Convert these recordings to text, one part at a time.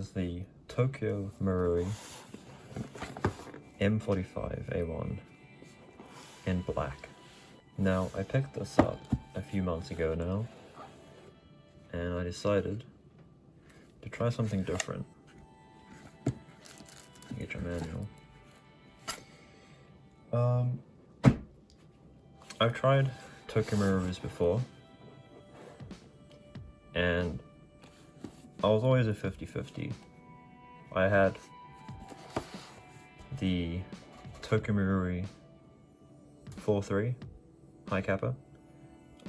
is the Tokyo Marui M45a1 in black. Now, I picked this up a few months ago now, and I decided to try something different. Get your manual. I've tried Tokyo Maruis before, and I was always a 50-50. I had the Tokyo Marui 4.3 high kappa.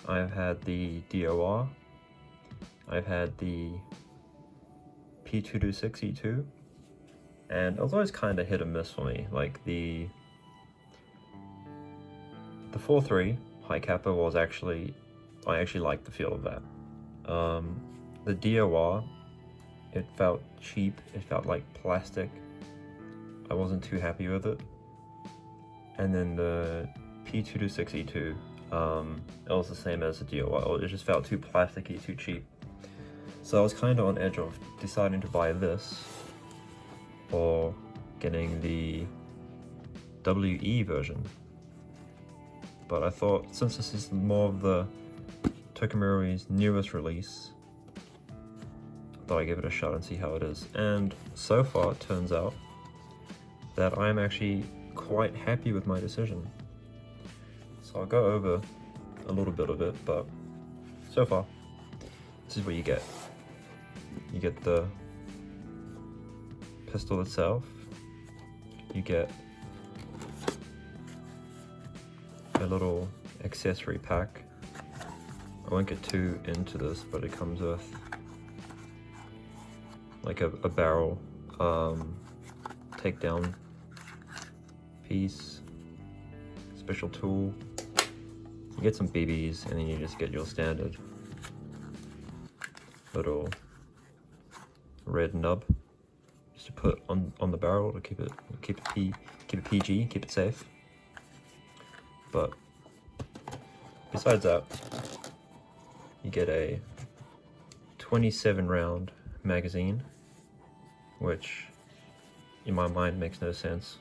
I've had the DOR. I've had the P226E2, and it was always kind of hit and miss for me. Like the 4.3 high kappa was I actually liked the feel of that. The DOR, it felt cheap, it felt like plastic. I wasn't too happy with it. And then the P226E2, it was the same as the DOR, it just felt too plasticky, too cheap. So I was kind of on edge of deciding to buy this or getting the WE version. But I thought, since this is more of the Tokyo Marui's newest release, I thought I'd give it a shot and see how it is. And so far, it turns out that I'm actually quite happy with my decision. So I'll go over a little bit of it, but so far, this is what you get. You get the pistol itself, you get a little accessory pack. I won't get too into this, but it comes with like a barrel takedown piece, special tool. You get some BBs, and then you just get your standard little red nub just to put on the barrel to keep it PG, keep it safe. But besides that, you get a 27 round magazine, which in my mind makes no sense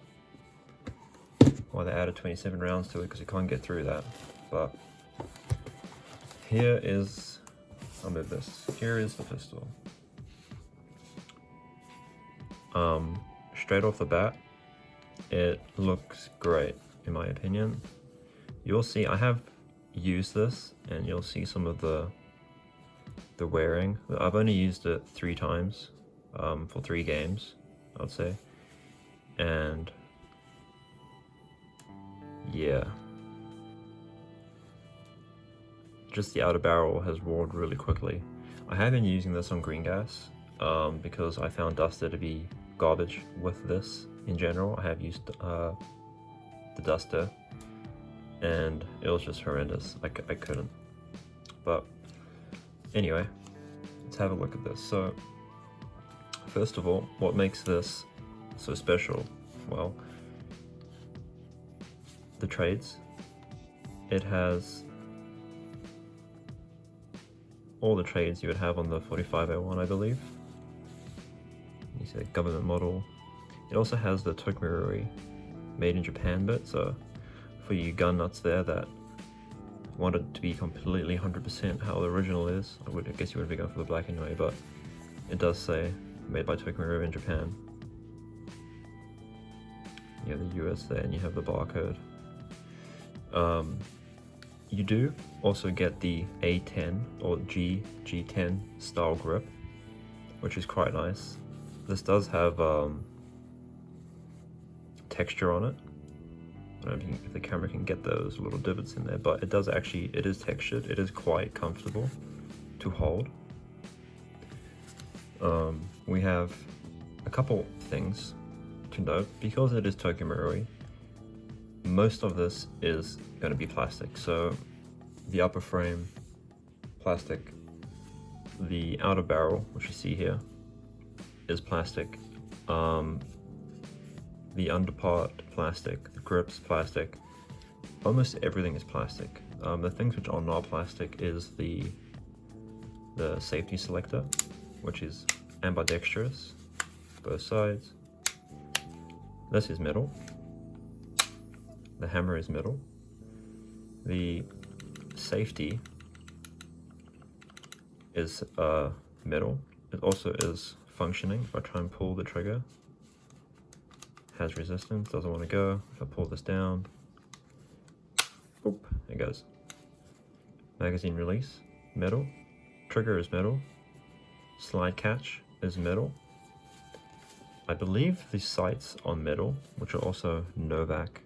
why they added 27 rounds to it, because you can't get through that. But here is, I'll move this, here is the pistol. Straight off the bat, it looks great in my opinion. You'll see, I have used this, and you'll see some of the wearing. I've only used it 3 times for 3 games, I'd say. And yeah, just the outer barrel has worn really quickly. I have been using this on green gas because I found Duster to be garbage with this in general. I have used the Duster, and it was just horrendous. I couldn't. But anyway, let's have a look at this. So first of all, what makes this so special? Well, the trades. It has all the trades you would have on the 45A1, I believe. You see the government model. It also has the Tokyo Marui made in Japan bit, so for you gun nuts there that wanted to be completely 100% how the original is, I guess you would be going for the black anyway, but it does say made by Tokyo Marui in Japan. You have the US there, and you have the barcode. You do also get the A10 or G10 style grip, which is quite nice. This does have texture on it. I don't know if the camera can get those little divots in there, but it does actually, it is textured. It is quite comfortable to hold. We have a couple things to note. Because it is Tokyo Marui, most of this is going to be plastic. So the upper frame, plastic. The outer barrel, which you see here, is plastic. The underpart, plastic. The grips, plastic. Almost everything is plastic. The things which are not plastic is the safety selector, which is ambidextrous. both sides. This is metal. The hammer is metal. The safety is metal. It also is functioning. If I try and pull the trigger, has resistance, doesn't want to go. If I pull this down, boop, it goes. Magazine release, metal. Trigger is metal. Slide catch is metal. I believe the sights are metal, which are also Novak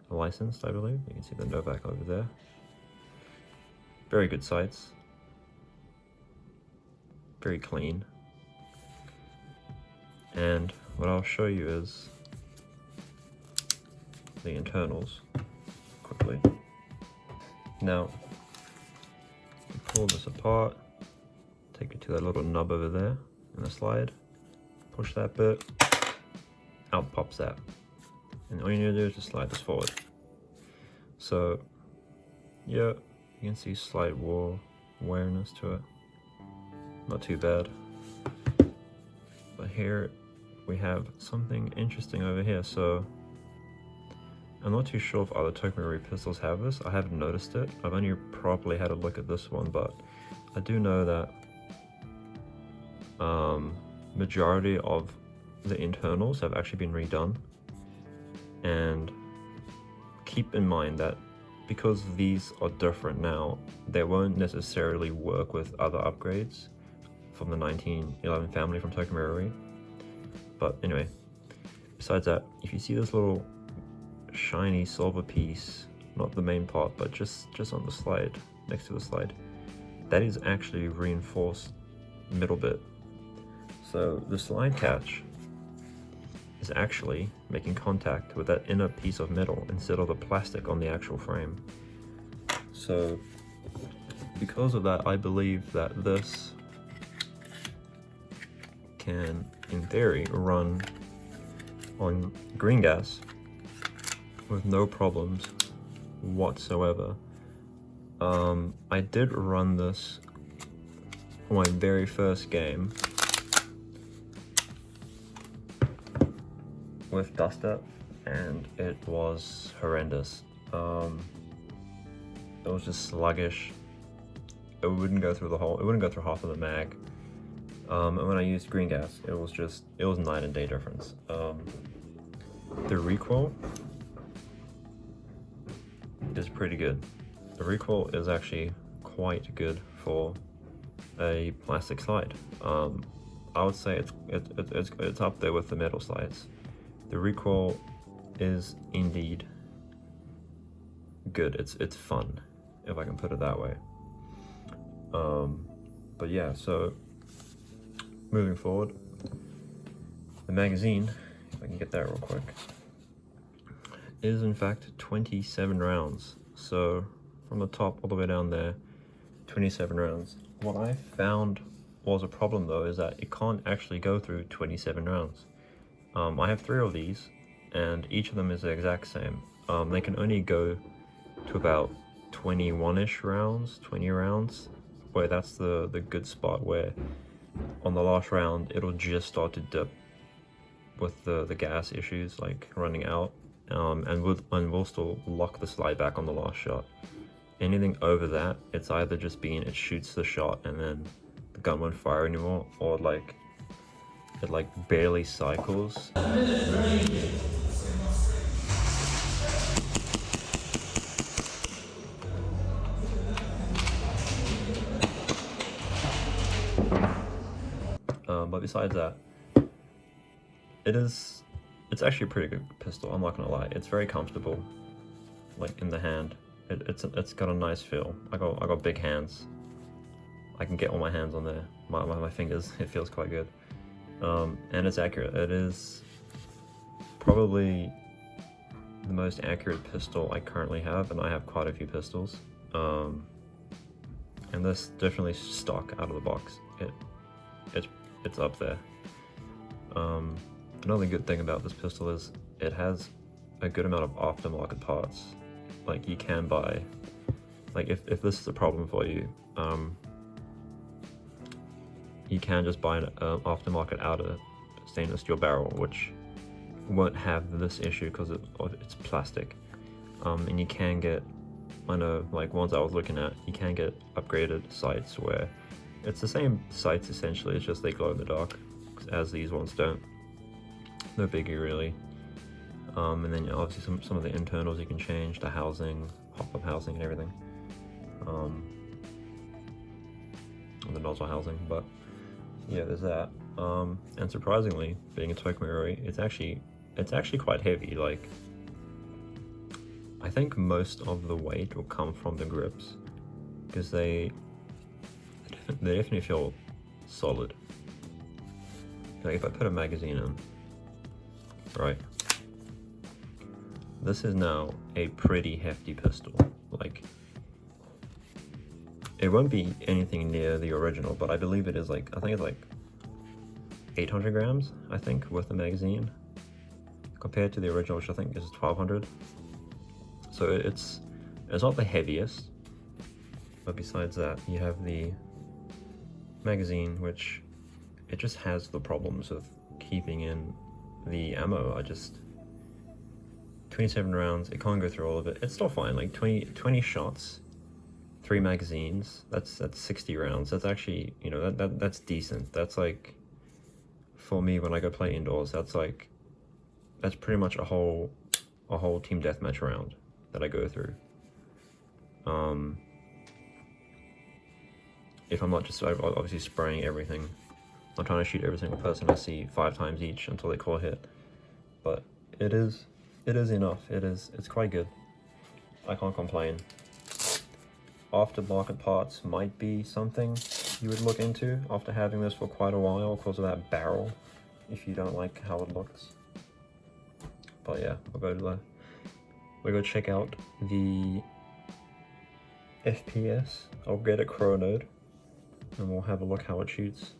licensed, I believe. You can see the Novak over there. Very good sights. Very clean. And what I'll show you is the internals quickly. Now, pull this apart, take it to that little nub over there in the slide, push that bit, out pops that. And all you need to do is just slide this forward. So, yeah, you can see slight wearness to it. Not too bad. But here we have something interesting over here. So, I'm not too sure if other Toku Marui pistols have this. I haven't noticed it. I've only properly had a look at this one, but I do know that majority of the internals have actually been redone. And keep in mind that because these are different now, they won't necessarily work with other upgrades from the 1911 family from Toku Marui. But anyway, besides that, if you see this little shiny silver piece, not the main part, but just on the slide, next to the slide, that is actually reinforced middle bit. So the slide catch is actually making contact with that inner piece of metal instead of the plastic on the actual frame. So because of that, I believe that this can, in theory, run on green gas with no problems whatsoever. I did run this for my very first game with dust up, and it was horrendous. It was just sluggish. It wouldn't go through the whole, it wouldn't go through half of the mag. And when I used green gas, it was night and day difference. The recoil is pretty good. The recoil is actually quite good for a plastic slide. I would say it's up there with the metal slides. The recoil is indeed good. It's fun, if I can put it that way. But yeah, so moving forward, the magazine, if I can get that real quick, is in fact 27 rounds. So from the top all the way down there, 27 rounds. What I found was a problem though is that it can't actually go through 27 rounds. I have 3 of these, and each of them is the exact same. They can only go to about 21-ish rounds, 20 rounds, where that's the good spot where on the last round it'll just start to dip with the gas issues, like running out, and we'll still lock the slide back on the last shot. Anything over that, it's either just it shoots the shot and then the gun won't fire anymore, or it barely cycles. But besides that, it's actually a pretty good pistol, I'm not gonna lie. It's very comfortable, like in the hand. It's got a nice feel. I got big hands. I can get all my hands on there. My fingers, it feels quite good. And it's accurate. It is probably the most accurate pistol I currently have, and I have quite a few pistols. And this definitely stock out of the box. It's up there. Another good thing about this pistol is it has a good amount of aftermarket parts. Like you can buy, like if this is a problem for you, you can just buy an aftermarket outer stainless steel barrel, which won't have this issue because it's plastic. And you can get, I know, like ones I was looking at, you can get upgraded sights where it's the same sights essentially, it's just they glow in the dark, as these ones don't. No biggie really. And then obviously some of the internals you can change, the housing, hop-up housing and everything. The nozzle housing, but yeah, there's that. And surprisingly, being a Tokai Marui, it's actually quite heavy. Like, I think most of the weight will come from the grips, because they definitely feel solid. Like if I put a magazine in, right, this is now a pretty hefty pistol. Like, it won't be anything near the original, but I believe it is like, I think it's like 800 grams, I think, with the magazine, compared to the original, which I think is 1200. So it's not the heaviest, but besides that, you have the magazine, which it just has the problems of keeping in the ammo. 27 rounds, it can't go through all of it. It's still fine, like 20 shots, 3 magazines, that's 60 rounds. That's actually, you know, that's decent. That's like, for me, when I go play indoors, that's pretty much a whole team deathmatch round that I go through. If I'm not just obviously spraying everything, I'm trying to shoot every single person I see 5 times each until they call a hit. But it is enough. It's quite good. I can't complain. Aftermarket Parts might be something you would look into after having this for quite a while because of that barrel, if you don't like how it looks. But yeah, we'll go check out the FPS. I'll get a chronoed and we'll have a look how it shoots.